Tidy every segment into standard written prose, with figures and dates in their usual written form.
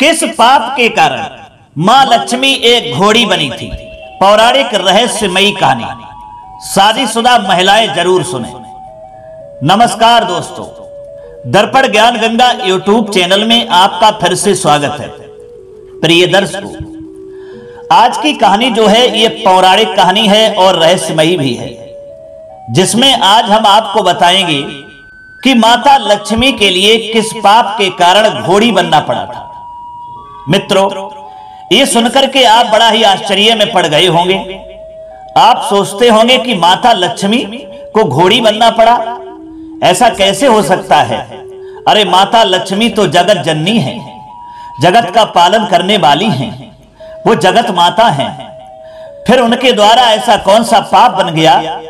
किस पाप के कारण मां लक्ष्मी एक घोड़ी बनी थी? पौराणिक रहस्यमयी कहानी। शादीशुदा महिलाएं जरूर सुने। नमस्कार दोस्तों, दर्पण ज्ञान गंगा यूट्यूब चैनल में आपका फिर से स्वागत है। प्रिय दर्शकों, आज की कहानी जो है ये पौराणिक कहानी है और रहस्यमयी भी है, जिसमें आज हम आपको बताएंगे कि माता लक्ष्मी के लिए किस पाप के कारण घोड़ी बनना पड़ा था। मित्रों, ये सुनकर के आप बड़ा ही आश्चर्य में पड़ गए होंगे। आप सोचते होंगे कि माता लक्ष्मी को घोड़ी बनना पड़ा, ऐसा कैसे हो सकता है? अरे माता लक्ष्मी तो जगत जननी है, जगत का पालन करने वाली हैं, वो जगत माता हैं। फिर उनके द्वारा ऐसा कौन सा पाप बन गया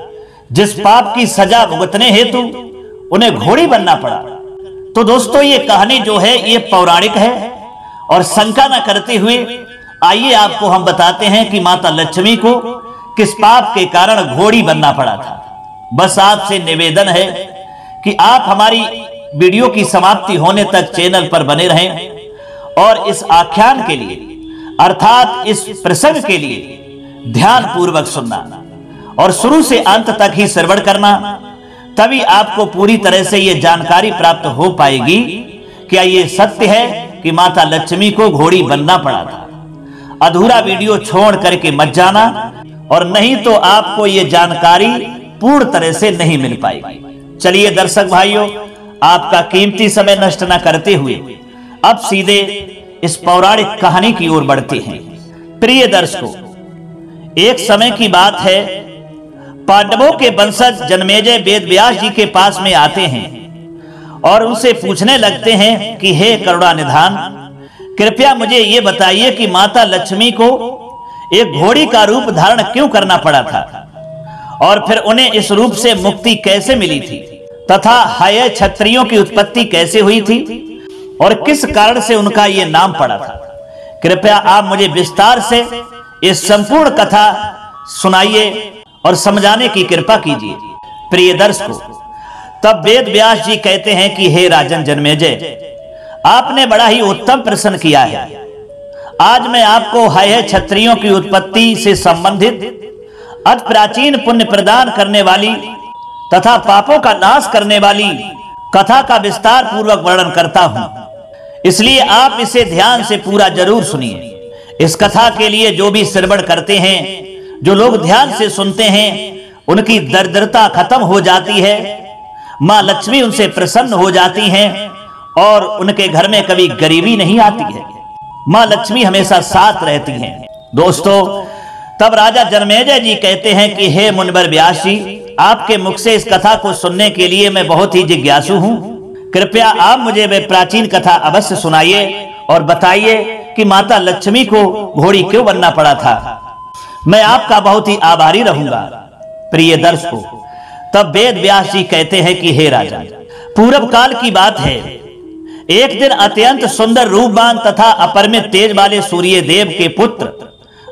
जिस पाप की सजा भुगतने हेतु उन्हें घोड़ी बनना पड़ा? तो दोस्तों, ये कहानी जो है ये पौराणिक है और शंका न करते हुए आइए आपको हम बताते हैं कि माता लक्ष्मी को किस पाप के कारण घोड़ी बनना पड़ा था। बस आपसे निवेदन है कि आप हमारी वीडियो की समाप्ति होने तक चैनल पर बने रहें और इस आख्यान के लिए अर्थात इस प्रसंग के लिए ध्यान पूर्वक सुनना और शुरू से अंत तक ही श्रवण करना, तभी आपको पूरी तरह से यह जानकारी प्राप्त हो पाएगी क्या ये सत्य है कि माता लक्ष्मी को घोड़ी बनना पड़ा था। अधूरा वीडियो छोड़ करके मत जाना, और नहीं तो आपको ये जानकारी पूर्ण तरह से नहीं मिल पाएगी। चलिए दर्शक भाइयों, आपका कीमती समय नष्ट न करते हुए अब सीधे इस पौराणिक कहानी की ओर बढ़ते हैं। प्रिय दर्शकों, एक समय की बात है, पांडवों के वंशज जन्मेजय वेदव्यास जी के पास में आते हैं और उनसे पूछने लगते हैं कि हे करुणा निधान, कृपया मुझे ये बताइए कि माता लक्ष्मी को एक घोड़ी का रूप धारण क्यों करना पड़ा था, और फिर उन्हें इस रूप से मुक्ति कैसे मिली थी, तथा हाय क्षत्रियों की उत्पत्ति कैसे हुई थी और किस कारण से उनका ये नाम पड़ा था। कृपया आप मुझे विस्तार से इस संपूर्ण कथा सुनाइए और समझाने की कृपा कीजिए। प्रिय दर्शकों, तब वेद व्यास जी कहते हैं कि हे राजन जन्मेजय, आपने बड़ा ही उत्तम प्रश्न किया है। आज मैं आपको हाय क्षत्रियों की उत्पत्ति से संबंधित अति प्राचीन पुण्य प्रदान करने वाली तथा पापों का नाश करने वाली कथा का विस्तार पूर्वक वर्णन करता हूं, इसलिए आप इसे ध्यान से पूरा जरूर सुनिए। इस कथा के लिए जो भी श्रवण करते हैं, जो लोग ध्यान से सुनते हैं, उनकी दरिद्रता खत्म हो जाती है, मां लक्ष्मी उनसे प्रसन्न हो जाती हैं और उनके घर में कभी गरीबी नहीं आती है। मां लक्ष्मी हमेशा साथ रहती हैं। दोस्तों, तब राजा जन्मेजय जी कहते हैं कि हे मुनिवर व्यास जी, आपके मुख से इस कथा को सुनने के लिए मैं बहुत ही जिज्ञासु हूं। कृपया आप मुझे वह प्राचीन कथा अवश्य सुनाइए और बताइए कि माता लक्ष्मी को घोड़ी क्यों बनना पड़ा था। मैं आपका बहुत ही आभारी रहूंगा। प्रिय दर्शकों, तब वेद व्यास जी कहते हैं कि हे राजा, पूर्व काल की बात है, एक दिन अत्यंत सुंदर रूपवान तथा अपरिमित तेज वाले सूर्य देव के पुत्र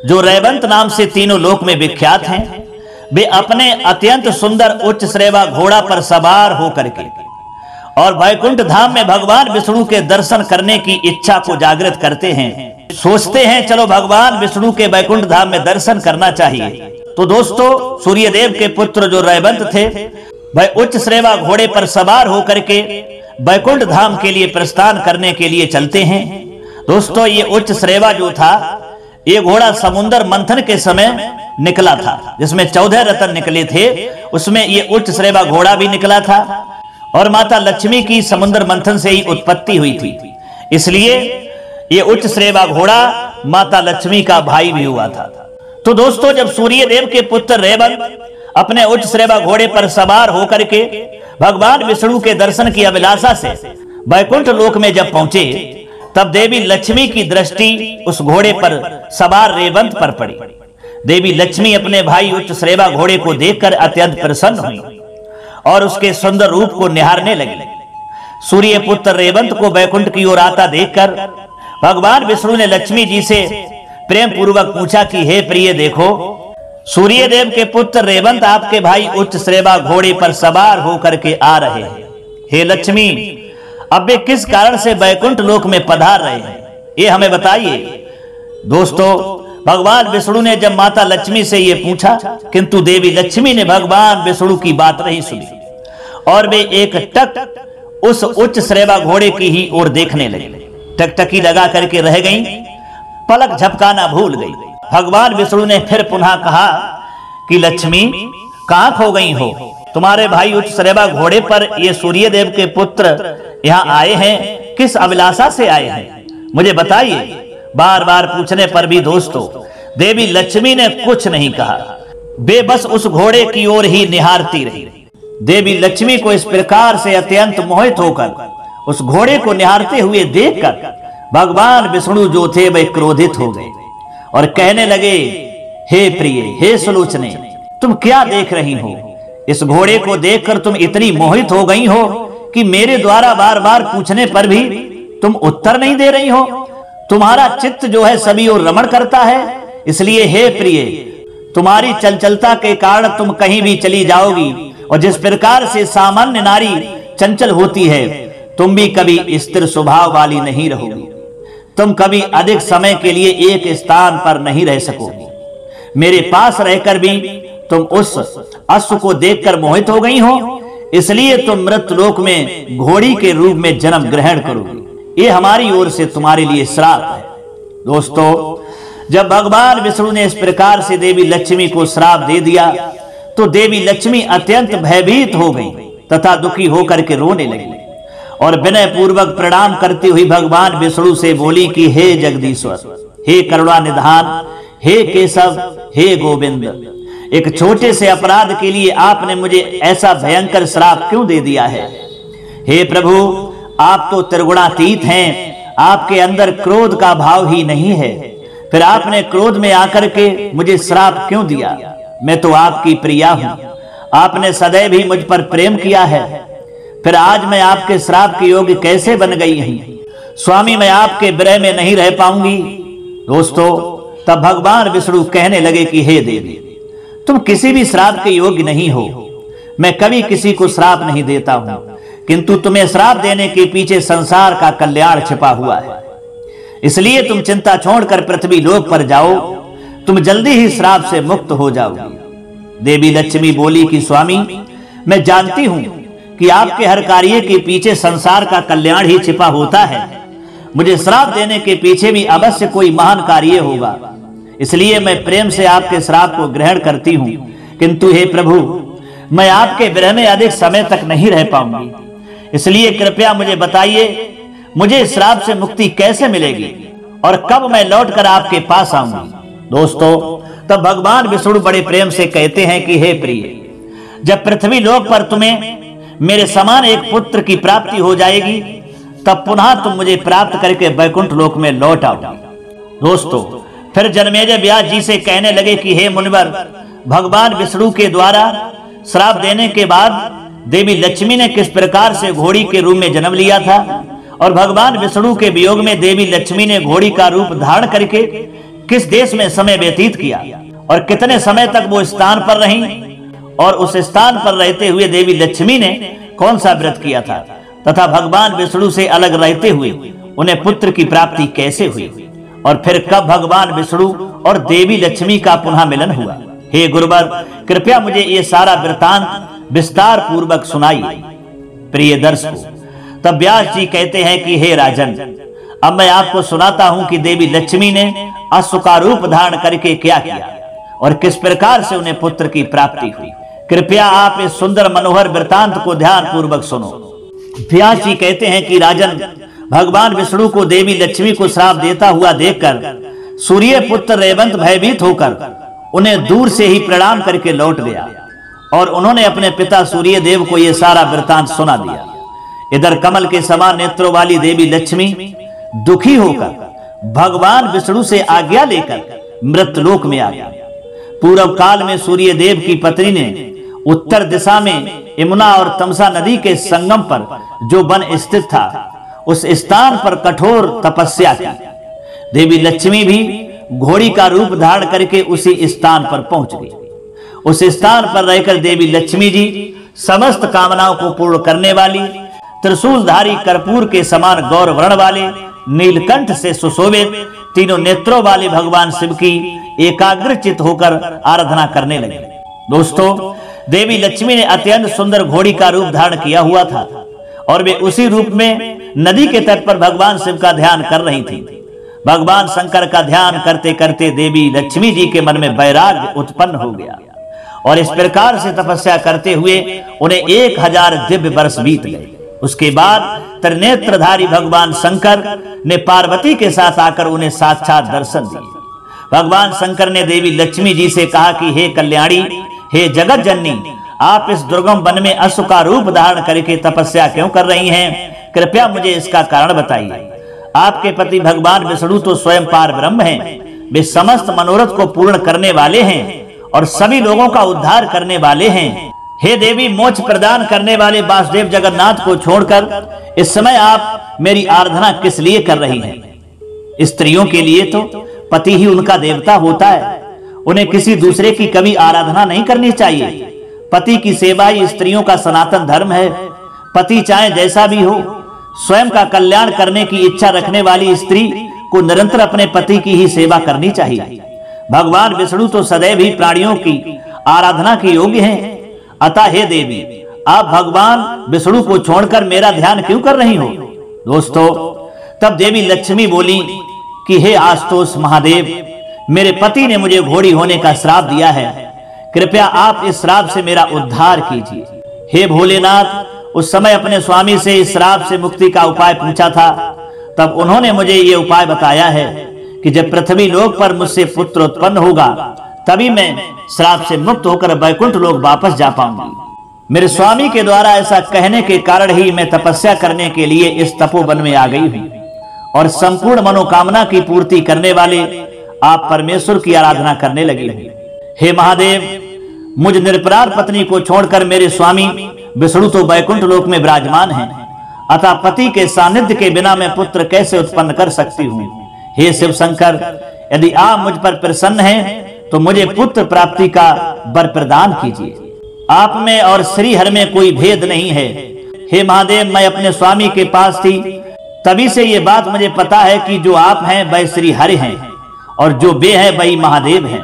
जो रेवंत नाम से तीनों लोक में विख्यात हैं, वे अपने अत्यंत सुंदर उच्च श्रेवा घोड़ा पर सवार होकर के और वैकुंठ धाम में भगवान विष्णु के दर्शन करने की इच्छा को जागृत करते हैं। सोचते हैं चलो भगवान विष्णु के वैकुंठ धाम में दर्शन करना चाहिए। तो दोस्तों, सूर्यदेव के पुत्र जो रेवंत थे, वह उच्च श्रेवा घोड़े पर सवार होकर के वैकुंठ धाम के लिए प्रस्थान करने के लिए चलते हैं। दोस्तों, ये उच्च श्रेवा जो था, ये घोड़ा समुद्र मंथन के समय निकला था, जिसमें 14 रत्न निकले थे, उसमें ये उच्च श्रेवा घोड़ा भी निकला था और माता लक्ष्मी की समुद्र मंथन से ही उत्पत्ति हुई थी। इसलिए ये उच्च श्रेवा घोड़ा माता लक्ष्मी का भाई भी हुआ था। तो दोस्तों, जब सूर्यदेव के पुत्र रेवंत अपने उच्च श्रेवा घोड़े पर सवार होकर के भगवान विष्णु के दर्शन की अभिलाषा से वैकुंठ लोक में जब पहुंचे, तब देवी लक्ष्मी की दृष्टि उस घोड़े पर सवार रेवंत पर पड़ी। देवी लक्ष्मी अपने भाई उच्च श्रेवा घोड़े को देखकर अत्यंत प्रसन्न हुई और उसके सुंदर रूप को निहारने लगी। सूर्य पुत्र रेवंत को वैकुंठ की ओर आता देखकर भगवान विष्णु ने लक्ष्मी जी से प्रेम पूर्वक पूछा कि हे प्रिय, देखो सूर्यदेव के पुत्र रेवंत आपके भाई उच्च श्रेवा घोड़े पर सवार होकर के आ रहे हैं। हे लक्ष्मी, अब वे किस कारण से वैकुंठ लोक में पधार रहे हैं, ये हमें बताइए। दोस्तों, भगवान विष्णु ने जब माता लक्ष्मी से ये पूछा, किंतु देवी लक्ष्मी ने भगवान विष्णु की बात नहीं सुनी और वे एक टक उस उच्च श्रेवा घोड़े की ही ओर देखने लगे। टकटकी लगा करके रह गईं, पलक झपकाना भूल गई। भगवान विष्णु ने फिर पुनः कहा कि लक्ष्मी, कहां खो गई हो? तुम्हारे भाई उच्च श्रेवा घोड़े पर ये सूर्य देव के पुत्र यहाँ आए हैं, किस अभिलाषा से आए हैं, मुझे बताइए। बार बार पूछने पर भी दोस्तों देवी लक्ष्मी ने कुछ नहीं कहा, वे बस उस घोड़े की ओर ही निहारती रही। देवी लक्ष्मी को इस प्रकार से अत्यंत मोहित होकर उस घोड़े को निहारते हुए देखकर भगवान विष्णु जो थे वे क्रोधित हो गए और कहने लगे, हे प्रिय, हे सुलोचने, तुम क्या देख रही हो? इस घोड़े को देखकर तुम इतनी मोहित हो गई हो कि मेरे द्वारा बार बार पूछने पर भी तुम उत्तर नहीं दे रही हो। तुम्हारा चित्त जो है सभी ओर रमण करता है, इसलिए हे प्रिय, तुम्हारी चंचलता के कारण तुम कहीं भी चली जाओगी और जिस प्रकार से सामान्य नारी चंचल होती है, तुम भी कभी स्थिर स्वभाव वाली नहीं रहोगी। तुम कभी अधिक समय के लिए एक स्थान पर नहीं रह सकोगी। मेरे पास रहकर भी तुम उस अश्व को देखकर मोहित हो गई हो, इसलिए तुम मृतलोक में घोड़ी के रूप में जन्म ग्रहण करोगी। ये हमारी ओर से तुम्हारे लिए श्राप है। दोस्तों, जब भगवान विष्णु ने इस प्रकार से देवी लक्ष्मी को श्राप दे दिया तो देवी लक्ष्मी अत्यंत भयभीत हो गई तथा दुखी होकर के रोने लगी और विनय पूर्वक प्रणाम करती हुई भगवान विष्णु से बोली कि हे जगदीश्वर, हे करुणा निधान, हे केशव, हे गोविंद, एक छोटे से अपराध के लिए आपने मुझे ऐसा भयंकर श्राप क्यों दे दिया है? हे प्रभु, आप तो त्रिगुणातीत हैं, आपके अंदर क्रोध का भाव ही नहीं है, फिर आपने क्रोध में आकर के मुझे श्राप क्यों दिया? मैं तो आपकी प्रिया हूं, आपने सदैव ही मुझ पर प्रेम किया है, फिर आज मैं आपके श्राप के योग्य कैसे बन गई हूं? स्वामी, मैं आपके विरह में नहीं रह पाऊंगी। दोस्तों, तब भगवान विष्णु कहने लगे कि हे देवी, तुम किसी भी श्राप के योग्य नहीं हो। मैं कभी किसी को श्राप नहीं देता हूं, किंतु तुम्हें श्राप देने के पीछे संसार का कल्याण छिपा हुआ है, इसलिए तुम चिंता छोड़कर पृथ्वी लोक पर जाओ, तुम जल्दी ही श्राप से मुक्त हो जाओगी। देवी लक्ष्मी बोली कि स्वामी, मैं जानती हूं कि आपके हर कार्य के पीछे संसार का कल्याण ही छिपा होता है, मुझे श्राप देने के पीछे भी अवश्य कोई महान कार्य होगा, इसलिए मैं प्रेम से आपके श्राप को ग्रहण करती हूं, किंतु हे प्रभु, मैं आपके विरह में अधिक समय तक नहीं रह पाऊंगी, इसलिए कृपया मुझे बताइए, मुझे इस श्राप से मुक्ति कैसे मिलेगी और कब मैं लौटकर आपके पास आऊंगी? दोस्तों, तब भगवान विष्णु बड़े प्रेम से कहते हैं कि हे प्रिय, जब पृथ्वी लोक पर तुम्हें मेरे समान एक पुत्र की प्राप्ति हो जाएगी, तब पुनः तुम मुझे प्राप्त करके वैकुंठ लोक में लौट आओ। दोस्तों, फिर जन्मेजय व्यास जी से कहने लगे कि हे मुनिवर, भगवान विष्णु के द्वारा श्राप देने के बाद देवी लक्ष्मी ने किस प्रकार से घोड़ी के रूप में जन्म लिया था और भगवान विष्णु के वियोग में देवी लक्ष्मी ने घोड़ी का रूप धारण करके किस देश में समय व्यतीत किया और कितने समय तक वो स्थान पर रही और उस स्थान पर रहते हुए देवी लक्ष्मी ने कौन सा व्रत किया था तथा भगवान विष्णु से अलग रहते हुए उन्हें पुत्र की प्राप्ति कैसे हुई और फिर कब भगवान विष्णु और देवी लक्ष्मी का पुनः मिलन हुआ? हे गुरुवर, कृपया मुझे ये सारा वृतांत विस्तार पूर्वक सुनाइए। प्रिय दर्शकों, तब व्यास जी कहते हैं कि हे राजन, अब मैं आपको सुनाता हूं कि देवी लक्ष्मी ने अश्व का रूप धारण करके क्या किया और किस प्रकार से उन्हें पुत्र की प्राप्ति हुई। कृपया आप इस सुंदर मनोहर वृतांत को ध्यान पूर्वक सुनो। व्यास जी कहते हैं कि राजन, भगवान विष्णु को देवी लक्ष्मी को श्राप देता हुआ देखकर सूर्य पुत्र रेवंत भयभीत होकर उन्हें दूर से ही प्रणाम करके लौट गया और उन्होंने अपने पिता सूर्य देव को यह सारा वृतांत सुना दिया। इधर कमल के समान नेत्रों वाली देवी लक्ष्मी दुखी होकर भगवान विष्णु से आज्ञा लेकर मृतलोक में आ गया। पूर्व काल में सूर्य देव की पत्नी ने उत्तर दिशा में यमुना और तमसा नदी के संगम पर जो वन स्थित था उस स्थान पर कठोर तपस्या की। देवी लक्ष्मी भी घोड़ी का रूप धारण करके उसी स्थान पर पहुंच गई। उस स्थान पर रहकर देवी लक्ष्मी जी समस्त कामनाओं को पूर्ण करने वाली त्रिशूलधारी कर्पूर के समान गौर वर्ण वाले नीलकंठ से सुशोभित तीनों नेत्रों वाले भगवान शिव की एकाग्रचित होकर आराधना करने लगे। दोस्तों, देवी लक्ष्मी ने अत्यंत सुंदर घोड़ी का रूप धारण किया हुआ था और वे उसी रूप में नदी के तट पर भगवान शिव का ध्यान कर रही थी। भगवान शंकर का ध्यान करते करते देवी लक्ष्मी जी के मन में वैराग्य उत्पन्न हो गया और इस प्रकार से तपस्या करते हुए उन्हें 1000 दिव्य वर्ष बीत गए। उसके बाद त्रिनेत्रधारी भगवान शंकर ने पार्वती के साथ आकर उन्हें साक्षात दर्शन दिए। भगवान शंकर ने देवी लक्ष्मी जी से कहा कि हे कल्याणी, हे जगत जननी, आप इस दुर्गम वन में अश्व का रूप धारण करके तपस्या क्यों कर रही हैं? कृपया मुझे इसका कारण बताइए। आपके पति भगवान विष्णु तो स्वयं पार ब्रह्म हैं, वे समस्त मनोरथ को पूर्ण करने वाले हैं और सभी लोगों का उद्धार करने वाले हैं। हे देवी, मोक्ष प्रदान करने वाले वासुदेव जगन्नाथ को छोड़कर इस समय आप मेरी आराधना किस लिए कर रही हैं? स्त्रियों के लिए तो पति ही उनका देवता होता है, उन्हें किसी दूसरे की कभी आराधना नहीं करनी चाहिए। पति की सेवा ही स्त्रियों का सनातन धर्म है। पति चाहे जैसा भी हो, स्वयं का कल्याण करने की इच्छा रखने वाली स्त्री को निरंतर अपने पति की ही सेवा करनी चाहिए। भगवान विष्णु तो सदैव ही प्राणियों की आराधना के योग्य हैं। अतः हे देवी, आप भगवान विष्णु को छोड़कर मेरा ध्यान क्यों कर रही हो? दोस्तों, तब देवी लक्ष्मी बोली कि हे आशुतोष महादेव, मेरे पति ने मुझे घोड़ी होने का श्राप दिया है, कृपया आप इस श्राप से मेरा उद्धार कीजिए। हे भोलेनाथ, उस समय अपने स्वामी से इस श्राप से मुक्ति का उपाय पूछा था, तब उन्होंने मुझे ये उपाय बताया है कि जब पृथ्वी लोक पर मुझसे पुत्र उत्पन्न होगा तभी मैं श्राप से मुक्त होकर वैकुंठ लोक वापस जा पाऊंगी। मेरे स्वामी के द्वारा ऐसा कहने के कारण ही मैं तपस्या करने के लिए इस तपोवन में आ गई हूँ और संपूर्ण मनोकामना की पूर्ति करने वाले आप परमेश्वर की आराधना करने लगी हूँ। हे महादेव, मुझ निरपराध पत्नी को छोड़कर मेरे स्वामी विष्णु तो वैकुंठ लोक में विराजमान हैं, अतः पति के सानिध्य के बिना मैं पुत्र कैसे उत्पन्न कर सकती हूँ? हे शिव शंकर, यदि आप मुझ पर प्रसन्न हैं तो मुझे पुत्र प्राप्ति का वर प्रदान कीजिए। आप में और श्री हरि में कोई भेद नहीं है। हे महादेव, मैं अपने स्वामी के पास थी, तभी से ये बात मुझे पता है कि जो आप हैं वह श्री हरि हैं और जो वे हैं वही महादेव हैं।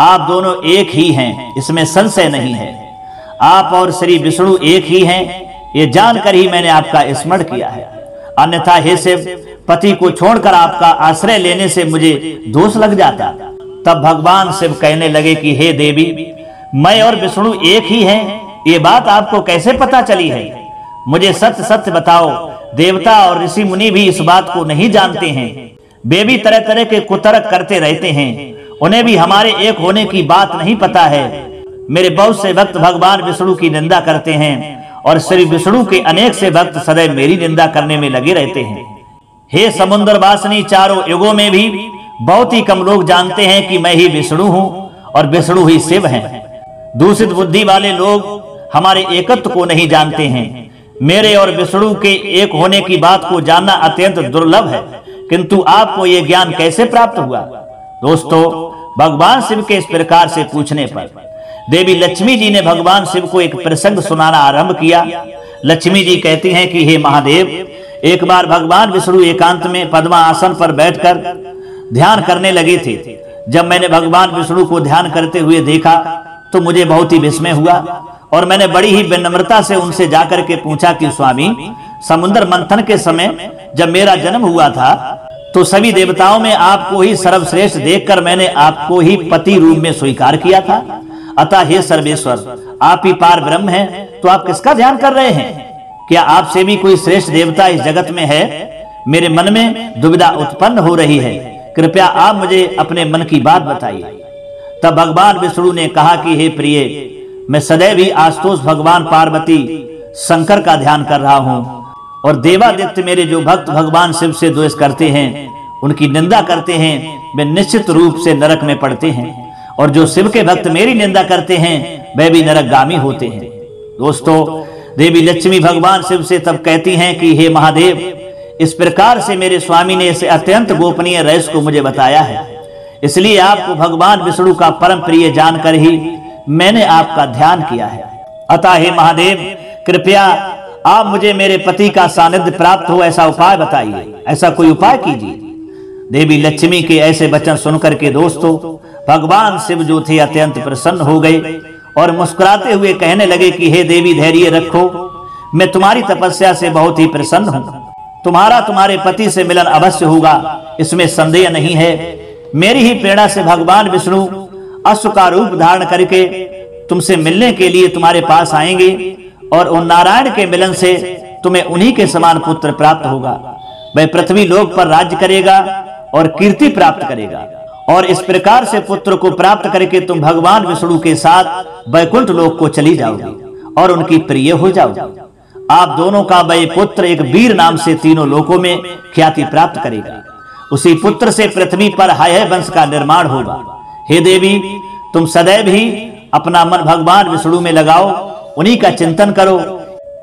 आप दोनों एक ही हैं, इसमें संशय नहीं है। आप और श्री विष्णु एक ही हैं, ये जानकर ही मैंने आपका स्मरण किया है। अन्यथा हे शिव, पति को छोड़कर आपका आश्रय लेने से मुझे दोष लग जाता। तब भगवान शिव कहने लगे कि हे देवी, मैं और विष्णु एक ही हैं, ये बात आपको कैसे पता चली है? मुझे सत्य सत्य बताओ। देवता और ऋषि मुनि भी इस बात को नहीं जानते हैं, वे भी तरह तरह के कुतर्क करते रहते हैं, उन्हें भी हमारे एक होने की बात नहीं पता है। मेरे बहुत से भक्त भगवान विष्णु की निंदा करते हैं और श्री विष्णु के अनेक से भक्त सदैव मेरी निंदा करने में लगे रहते हैं। हे समुद्र वासिनी, चारों युगों में भी बहुत ही कम लोग जानते हैं कि मैं ही विष्णु हूँ और विष्णु ही शिव हैं। दूषित बुद्धि वाले लोग हमारे एकत्व को नहीं जानते हैं। मेरे और विष्णु के एक होने की बात को जानना अत्यंत दुर्लभ है, किंतु आपको ये ज्ञान कैसे प्राप्त हुआ? दोस्तों, भगवान शिव के इस प्रकार से पूछने पर देवी लक्ष्मी जी ने भगवान शिव को एक प्रसंग सुनाना आरंभ किया। लक्ष्मी जी कहती हैं कि हे महादेव, एक बार भगवान विष्णु एकांत में पद्मासन पर बैठकर ध्यान करने लगे थे। जब मैंने भगवान विष्णु को ध्यान करते हुए देखा तो मुझे बहुत ही विस्मय हुआ और मैंने बड़ी ही विनम्रता से उनसे जाकर के पूछा कि स्वामी, समुद्र मंथन के समय जब मेरा जन्म हुआ था तो सभी देवताओं में आपको ही सर्वश्रेष्ठ देखकर मैंने आपको ही पति रूप में स्वीकार किया था। अतः हे सर्वेश्वर, आप ही पार ब्रह्म हैं, तो आप किसका ध्यान कर रहे हैं? क्या आपसे भी कोई श्रेष्ठ देवता इस जगत में है? मेरे मन में दुविधा उत्पन्न हो रही है, कृपया आप मुझे अपने मन की बात बताइए। तब भगवान विष्णु ने कहा कि हे प्रिय, मैं सदैव ही आशुतोष भगवान पार्वती शंकर का ध्यान कर रहा हूँ और देवादित्य मेरे जो भक्त भगवान शिव से द्वेष करते हैं, उनकी निंदा करते हैं, वे निश्चित रूप से नरक में पड़ते हैं और जो शिव के भक्त मेरी निंदा करते हैं वे भी नरकगामी होते हैं। दोस्तों, देवी लक्ष्मी भगवान शिव से तब कहती हैं कि हे महादेव, इस प्रकार से मेरे स्वामी ने इसे अत्यंत गोपनीय रहस्य को मुझे बताया है, इसलिए आपको भगवान विष्णु का परम प्रिय जानकर ही मैंने आपका ध्यान किया है। अतः हे महादेव, कृपया आप मुझे मेरे पति का सानिध्य प्राप्त हो ऐसा उपाय बताइए, ऐसा कोई उपाय कीजिए। देवी लक्ष्मी के ऐसे वचन सुनकर के दोस्तों भगवान शिव जो थे अत्यंत प्रसन्न हो गए और मुस्कुराते हुए कहने लगे कि हे देवी धैर्य रखो, मैं तुम्हारी तपस्या से बहुत ही प्रसन्न हूं। तुम्हारा तुम्हारे पति से मिलन अवश्य होगा, इसमें संदेह नहीं है। मेरी ही प्रेरणा से भगवान विष्णु अश्व का रूप धारण करके तुमसे मिलने के लिए तुम्हारे पास आएंगे और उन नारायण के मिलन से तुम्हें उन्हीं के समान पुत्र प्राप्त होगा। वह पृथ्वी लोक पर राज्य करेगा और कीर्ति प्राप्त करेगा और इस प्रकार से पुत्र को प्राप्त करके तुम भगवान विष्णु के साथ वैकुंठ लोक को चली जाओगी और उनकी प्रिय हो जाओगी। आप दोनों का वह पुत्र एक वीर नाम से तीनों लोकों में ख्याति प्राप्त करेगा। उसी पुत्र से पृथ्वी पर हय वंश का निर्माण होगा। हे देवी, तुम सदैव ही अपना मन भगवान विष्णु में लगाओ, उन्हीं का चिंतन करो,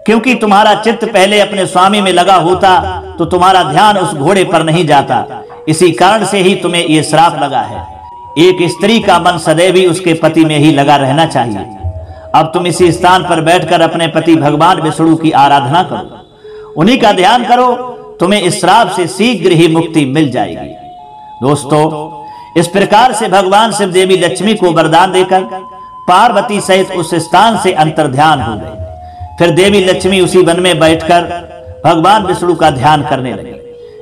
क्योंकि तुम्हारा चित्त पहले अपने स्वामी में लगा होता तो तुम्हारा ध्यान उस घोड़े पर नहीं जाता। इसी कारण से ही तुम्हें यह श्राप लगा है। एक स्त्री का मन सदैव ही उसके पति में ही लगा रहना चाहिए। अब तुम इसी स्थान पर बैठकर अपने पति भगवान विष्णु की आराधना करो, उन्हीं का ध्यान करो, तुम्हें इस श्राप से शीघ्र ही मुक्ति मिल जाएगी। दोस्तों, इस प्रकार से भगवान शिव देवी लक्ष्मी को वरदान देकर पार्वती सहित उस स्थान से अंतर्ध्यान हो गए। फिर देवी लक्ष्मी उसी वन में बैठकर भगवान विष्णु का ध्यान करने लगे।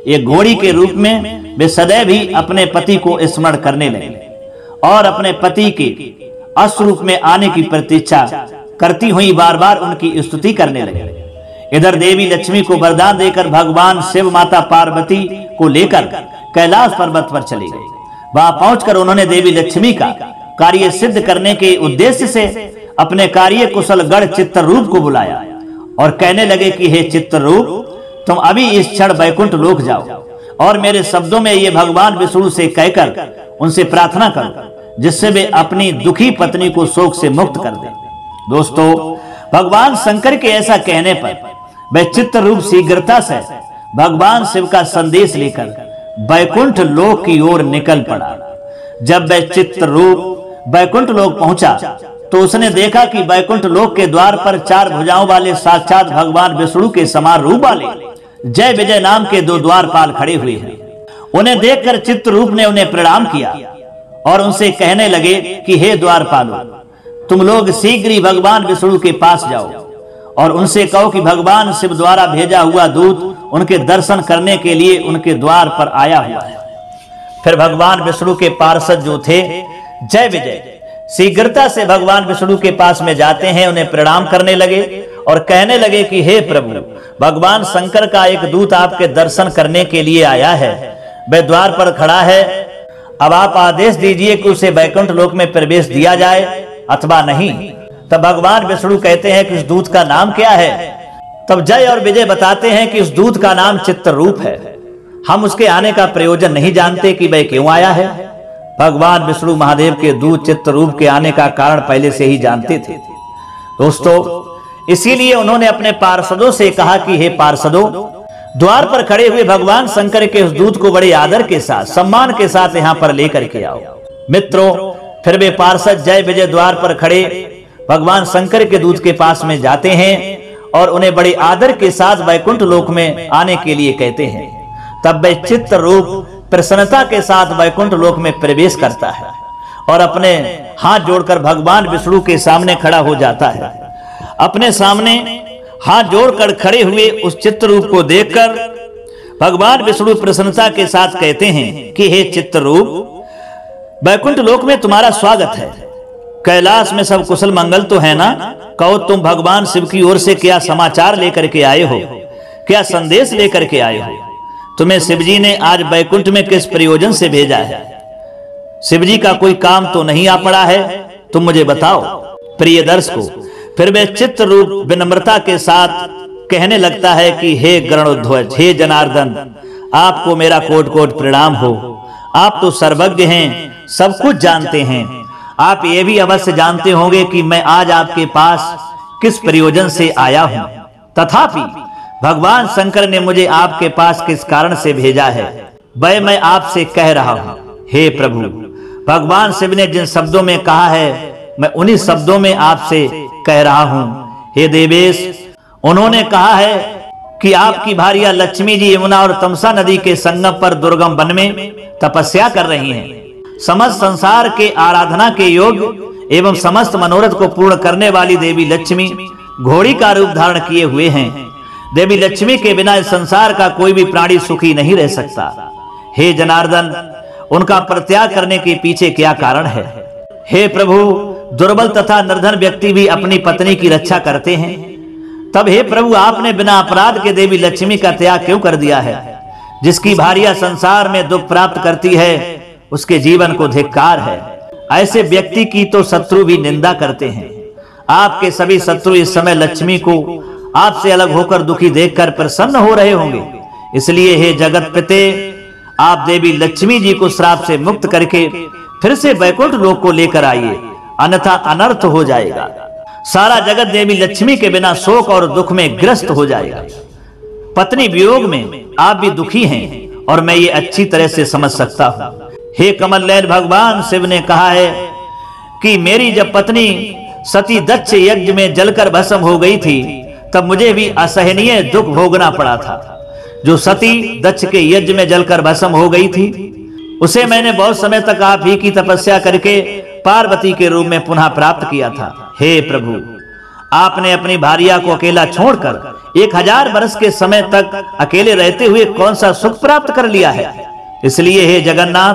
एक घोड़ी के रूप में वे सदैव ही अपने पति को स्मरण करने लगे और अपने पति के अश्व रूप में आने की प्रतीक्षा करती हुई बार बार उनकी स्तुति करने लगे। इधर देवी लक्ष्मी को वरदान देकर भगवान शिव माता पार्वती को लेकर कैलाश पर्वत पर चले गए। वहां पहुंचकर उन्होंने देवी लक्ष्मी का कार्य सिद्ध करने के उद्देश्य से अपने कार्य कुशल गढ़ चित्ररूप को बुलाया और कहने लगे कि हे चित्ररूप, तुम अभी इस क्षण वैकुंठ लोक जाओ और मेरे शब्दों में ये भगवान विष्णु से कहकर उनसे प्रार्थना करो, जिससे वे अपनी दुखी पत्नी को शोक से मुक्त कर दें। दोस्तों, भगवान शंकर के ऐसा कहने पर वह चित्ररूप शीघ्रता से भगवान शिव का संदेश लेकर वैकुंठ लोक की ओर निकल पड़ा। जब वह चित्ररूप वैकुंठ लोक पहुंचा तो उसने देखा कि वैकुंठ लोक के द्वार पर 4 भुजाओं वाले साक्षात भगवान विष्णु के समान रूप वाले जय विजय नाम के 2 द्वारपाल खड़े हुए हैं। उन्हें देखकर चित्ररूप ने उन्हें प्रणाम किया और उनसे कहने लगे कि हे द्वारपालों, तुम लोग शीघ्र ही भगवान विष्णु के पास जाओ और उनसे कहो कि भगवान शिव द्वारा भेजा हुआ दूत उनके दर्शन करने के लिए उनके द्वार पर आया हुआ है। फिर भगवान विष्णु के पार्षद जो थे जय विजय शीघ्रता से भगवान विष्णु के पास में जाते हैं, उन्हें प्रणाम करने लगे और कहने लगे कि हे प्रभु, भगवान शंकर का एक दूत आपके दर्शन करने के लिए आया है। वह द्वार पर खड़ा है। अब आप आदेश दीजिए कि उसे वैकुंठ लोक में प्रवेश दिया जाए अथवा नहीं। तब भगवान विष्णु कहते हैं कि उस दूत का नाम क्या है। तब जय और विजय बताते हैं कि उस दूत का नाम चित्ररूप है। हम उसके आने का प्रयोजन नहीं जानते कि वह क्यों आया है। भगवान विष्णु महादेव के दूत चित्ररूप के आने का कारण पहले से ही जानते थे। दोस्तों, इसीलिए उन्होंने अपने पार्षदों से कहा कि हे पार्षदों, द्वार पर खड़े हुए भगवान शंकर के उस दूत को बड़े आदर के साथ सम्मान के साथ यहाँ पर लेकर के आओ। मित्रों, फिर वे पार्षद जय विजय द्वार पर खड़े भगवान शंकर के दूत के पास में जाते हैं और उन्हें बड़े आदर के साथ वैकुंठ लोक में आने के लिए कहते हैं। तब वह चित्ररूप प्रसन्नता के साथ वैकुंठ लोक में प्रवेश करता है और अपने हाथ जोड़कर भगवान विष्णु के सामने खड़ा हो जाता है। अपने सामने हाथ जोड़कर खड़े हुए उस चित्ररूप को देखकर भगवान विष्णु प्रसन्नता के साथ कहते हैं कि हे चित्ररूप, वैकुंठ लोक में तुम्हारा स्वागत है। कैलाश में सब कुशल मंगल तो है ना? कहो, तुम भगवान शिव की ओर से क्या समाचार लेकर के आए हो, क्या संदेश लेकर के आए हो? तुम्हें शिवजी ने आज वैकुंठ में किस प्रयोजन से भेजा है? शिवजी का कोई काम तो नहीं आ पड़ा है? तुम मुझे बताओ। प्रिय दर्शकों, फिर वह चित्ररूप विनम्रता के साथ कहने लगता है कि हे गरुड़ध्वज, हे जनार्दन, आपको मेरा कोटि कोटि प्रणाम हो। आप तो सर्वज्ञ हैं, सब कुछ जानते हैं। आप ये भी अवश्य जानते होंगे कि मैं आज आपके पास किस प्रयोजन से आया हूं। तथापि भगवान शंकर ने मुझे आपके पास किस कारण से भेजा है, वह मैं आपसे कह रहा हूं। हे प्रभु, भगवान शिव ने जिन शब्दों में कहा है, मैं उन्हीं शब्दों में आपसे कह रहा हूं। हे देवेश, उन्होंने कहा है कि आपकी भार्या लक्ष्मी जी यमुना और तमसा नदी के संगम पर दुर्गम वन में तपस्या कर रही हैं। समस्त संसार के आराधना के योग्य एवं समस्त मनोरथ को पूर्ण करने वाली देवी लक्ष्मी घोड़ी का रूप धारण किए हुए हैं। देवी लक्ष्मी के बिना इस संसार का कोई भी प्राणी सुखी नहीं रह सकता। हे जनार्दन, उनका परित्याग करने के पीछे क्या कारण है? हे प्रभु, दुर्बल तथा निर्धन व्यक्ति भी अपनी पत्नी की रक्षा करते हैं, तब हे प्रभु आपने बिना अपराध के देवी लक्ष्मी का त्याग क्यों कर दिया है? जिसकी भार्या संसार में दुख प्राप्त करती है उसके जीवन को धिक्कार है। ऐसे व्यक्ति की तो शत्रु भी निंदा करते हैं। आपके सभी शत्रु इस समय लक्ष्मी को आपसे अलग होकर दुखी देखकर प्रसन्न हो रहे होंगे। इसलिए हे जगत पिते, आप देवी लक्ष्मी जी को श्राप से मुक्त करके फिर से वैकुंठ लोक को लेकर आइए, अन्यथा अनर्थ हो जाएगा। सारा जगत देवी लक्ष्मी के बिना शोक और दुख में ग्रस्त हो जाएगा। पत्नी वियोग में आप भी दुखी हैं और मैं ये अच्छी तरह से समझ सकता हूं। हे कमल नयन, भगवान शिव ने कहा है कि मेरी जब पत्नी सती दक्ष यज्ञ में जलकर भस्म हो गई थी तब मुझे भी असहनीय दुख भोगना पड़ा था। जो सती दक्ष के यज्ञ में जलकर भस्म हो गई थी उसे मैंने बहुत समय तक आप ही की तपस्या करके पार्वती के रूप में पुनः प्राप्त किया था। हे प्रभु, आपने अपनी भार्या को अकेला छोड़कर 1000 वर्ष के समय तक अकेले रहते हुए कौन सा सुख प्राप्त कर लिया है? इसलिए हे जगन्नाथ,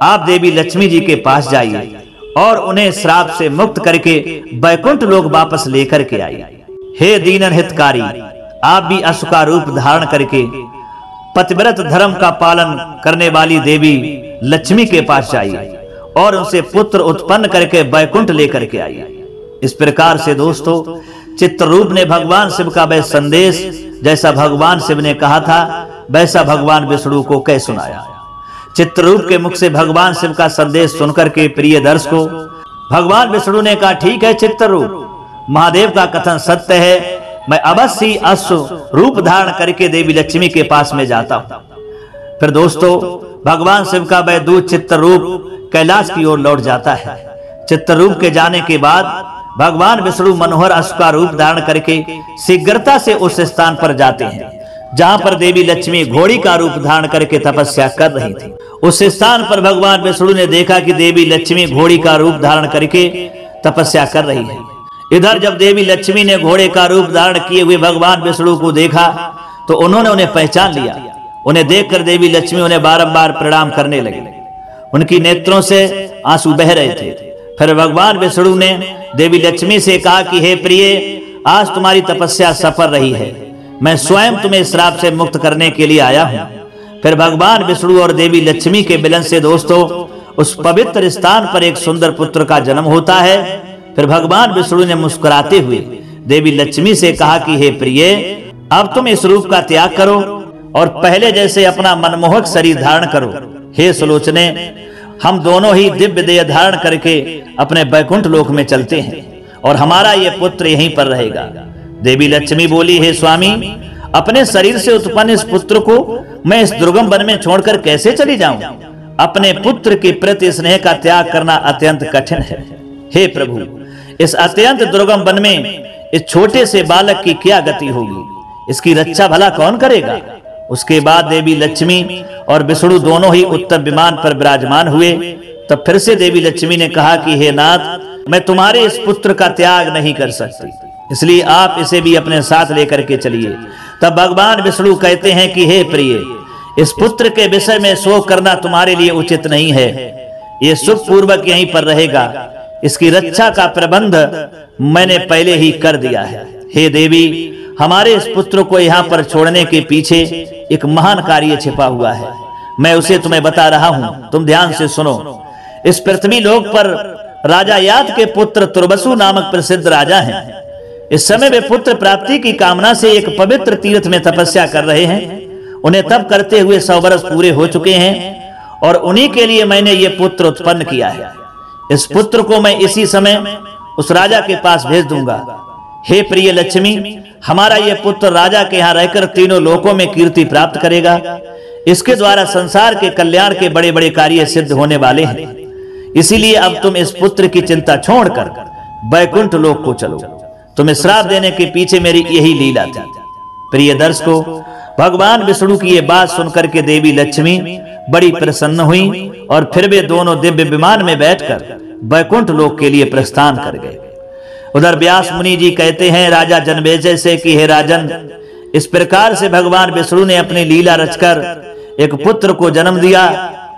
आप देवी लक्ष्मी जी के पास जाइए और उन्हें श्राप से मुक्त करके वैकुंठ लोक वापस लेकर के आइए। हे दीनन हितकारी, आप भी असु का रूप धारण करके पतिव्रत धर्म का पालन करने वाली देवी लक्ष्मी के पास जाइए और उनसे पुत्र उत्पन्न करके वैकुंठ लेकर के आइए। इस प्रकार से दोस्तों, चित्ररूप ने भगवान शिव का वह संदेश जैसा भगवान शिव ने कहा था वैसा भगवान विष्णु को कह सुनाया। चित्ररूप के मुख से भगवान शिव का संदेश सुनकर के प्रिय दर्शकों, भगवान विष्णु ने कहा, ठीक है चित्ररूप, महादेव का कथन सत्य है, मैं अवश्य ही अश्व रूप धारण करके देवी लक्ष्मी के पास में जाता हूं। फिर दोस्तों, भगवान शिव का वह दूत चित्ररूप कैलाश की ओर लौट जाता है। चित्ररूप के जाने के बाद भगवान विष्णु मनोहर अश्व का रूप धारण करके शीघ्रता से उस स्थान पर जाते हैं जहां पर देवी लक्ष्मी घोड़ी का रूप धारण करके तपस्या कर रही थी। उस स्थान पर भगवान विष्णु ने देखा कि देवी लक्ष्मी घोड़ी का रूप धारण करके तपस्या कर रही है। इधर जब देवी लक्ष्मी ने घोड़े का रूप धारण किए हुए भगवान विष्णु को देखा तो उन्होंने उन्हें पहचान लिया। उन्हें देखकर देवी लक्ष्मी उन्हें बारंबार प्रणाम करने लगी। उनकी नेत्रों से आंसू बह रहे थे। फिर भगवान विष्णु ने देवी लक्ष्मी से कहा कि हे प्रिय, आज तुम्हारी तपस्या सफल रही है, मैं स्वयं तुम्हें श्राप से मुक्त करने के लिए आया हूं। फिर भगवान विष्णु और देवी लक्ष्मी के मिलन से दोस्तों उस पवित्र स्थान पर एक सुंदर पुत्र का जन्म होता है। फिर भगवान विष्णु ने मुस्कुराते हुए देवी लक्ष्मी से कहा कि हे प्रिय, अब तुम इस रूप का त्याग करो और पहले जैसे अपना मनमोहक शरीर धारण करो। हे सुलोचने, हम दोनों ही दिव्य देह धारण करके अपने वैकुंठ लोक में चलते हैं और हमारा ये पुत्र यहीं पर रहेगा। देवी लक्ष्मी बोली, हे स्वामी, अपने शरीर से उत्पन्न इस पुत्र को मैं इस दुर्गम वन में छोड़कर कैसे चली जाऊं? अपने पुत्र के प्रति स्नेह का त्याग करना अत्यंत कठिन है। हे प्रभु, इस अत्यंत दुर्गम वन में इस छोटे से बालक की क्या गति होगी? इसकी रक्षा भला कौन करेगा? उसके बाद देवी लक्ष्मी और विष्णु दोनों ही उत्तर विमान पर विराजमान हुए। तब फिर से देवी लक्ष्मी ने कहा कि हे नाथ, मैं तुम्हारे इस पुत्र का त्याग नहीं कर सकती, इसलिए आप इसे भी अपने साथ लेकर के चलिए। तब भगवान विष्णु कहते हैं कि हे प्रिय, इस पुत्र के विषय में शोक करना तुम्हारे लिए उचित नहीं है। ये सुख पूर्वक यहीं पर रहेगा। इसकी रक्षा का प्रबंध मैंने पहले ही कर दिया है। हे देवी, हमारे इस पुत्र को यहाँ पर छोड़ने के पीछे एक महान कार्य छिपा हुआ है। मैं उसे तुम्हें बता रहा हूँ, तुम ध्यान से सुनो। इस पृथ्वी लोक पर राजा याद के पुत्र तुर्वसु नामक प्रसिद्ध राजा हैं। इस समय वे पुत्र प्राप्ति की कामना से एक पवित्र तीर्थ में तपस्या कर रहे हैं। उन्हें तप करते हुए 100 वर्ष पूरे हो चुके हैं और उन्हीं के लिए मैंने ये पुत्र उत्पन्न किया है। इस पुत्र को मैं इसी समय उस राजा के पास भेज दूंगा। हे प्रिय लक्ष्मी, हमारा ये पुत्र राजा के यहाँ रहकर तीनों लोकों में कीर्ति प्राप्त करेगा। इसके द्वारा संसार के कल्याण के बड़े बड़े कार्य सिद्ध होने वाले हैं। इसीलिए अब तुम इस पुत्र की चिंता छोड़कर वैकुंठ लोक को चलो। तुम्हें श्राप देने के पीछे मेरी यही लीला थी। प्रिय दर्शकों, भगवान विष्णु की ये बात सुनकर के देवी लक्ष्मी बड़ी प्रसन्न हुई और फिर वे दोनों दिव्य विमान में बैठकर वैकुंठ लोक के लिए प्रस्थान कर गए। उधर व्यास मुनि जी कहते हैं राजा जनमेजय से कि हे राजन, इस प्रकार से भगवान विष्णु ने अपनी लीला रचकर एक पुत्र को जन्म दिया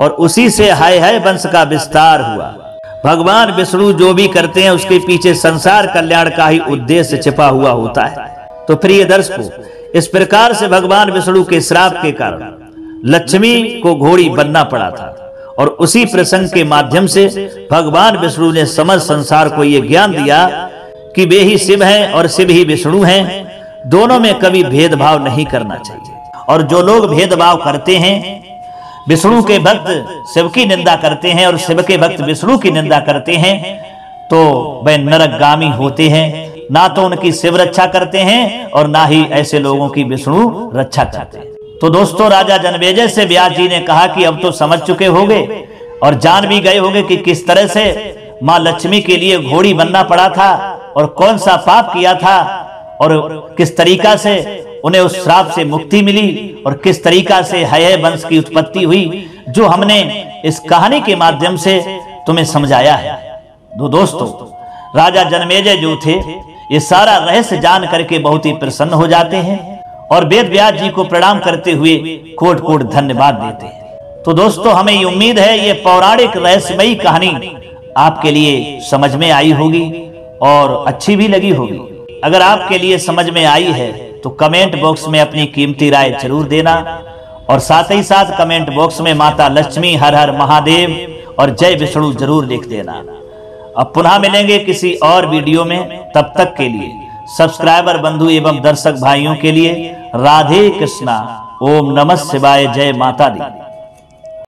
और उसी से हाय हाय वंश का विस्तार हुआ। भगवान विष्णु जो भी करते हैं उसके पीछे संसार कल्याण का ही उद्देश्य छिपा हुआ होता है। तो प्रिय दर्शकों, इस प्रकार से भगवान विष्णु के श्राप के कारण लक्ष्मी को घोड़ी बनना पड़ा था और उसी प्रसंग के माध्यम से भगवान विष्णु ने समस्त संसार को यह ज्ञान दिया कि वे ही शिव हैं और शिव ही विष्णु हैं। दोनों में कभी भेदभाव नहीं करना चाहिए। और जो लोग भेदभाव करते हैं, विष्णु के भक्त शिव की निंदा करते हैं और शिव के भक्त विष्णु की निंदा करते हैं, तो वे नरकगामी होते हैं। ना तो उनकी शिव रक्षा करते हैं और ना ही ऐसे लोगों की विष्णु रक्षा करते हैं। तो दोस्तों, राजा जनमेजय से व्यास जी ने कहा कि अब तो समझ चुके होंगे और जान भी गए होंगे कि किस तरह से माँ लक्ष्मी के लिए घोड़ी बनना पड़ा था और कौन सा पाप किया था और किस तरीका से उन्हें उस श्राप से मुक्ति मिली और किस तरीका से हय वंश की उत्पत्ति हुई, जो हमने इस कहानी के माध्यम से तुम्हें समझाया है। दोस्तों, राजा जनमेजय जो थे ये सारा रहस्य जान करके बहुत ही प्रसन्न हो जाते हैं और वेद व्यास जी को प्रणाम करते हुए कोट कोट धन्यवाद देते हैं। तो दोस्तों, हमें ये उम्मीद है ये पौराणिक रहस्यमयी कहानी आपके लिए समझ में आई होगी और अच्छी भी लगी होगी। अगर आपके लिए समझ में आई है तो कमेंट बॉक्स में अपनी कीमती राय जरूर देना और साथ ही साथ कमेंट बॉक्स में माता लक्ष्मी, हर हर महादेव और जय विष्णु जरूर लिख देना। अब पुनः मिलेंगे किसी और वीडियो में। तब तक के लिए सब्सक्राइबर बंधु एवं दर्शक भाइयों के लिए राधे कृष्णा, ओम नमः शिवाय, जय माता दी।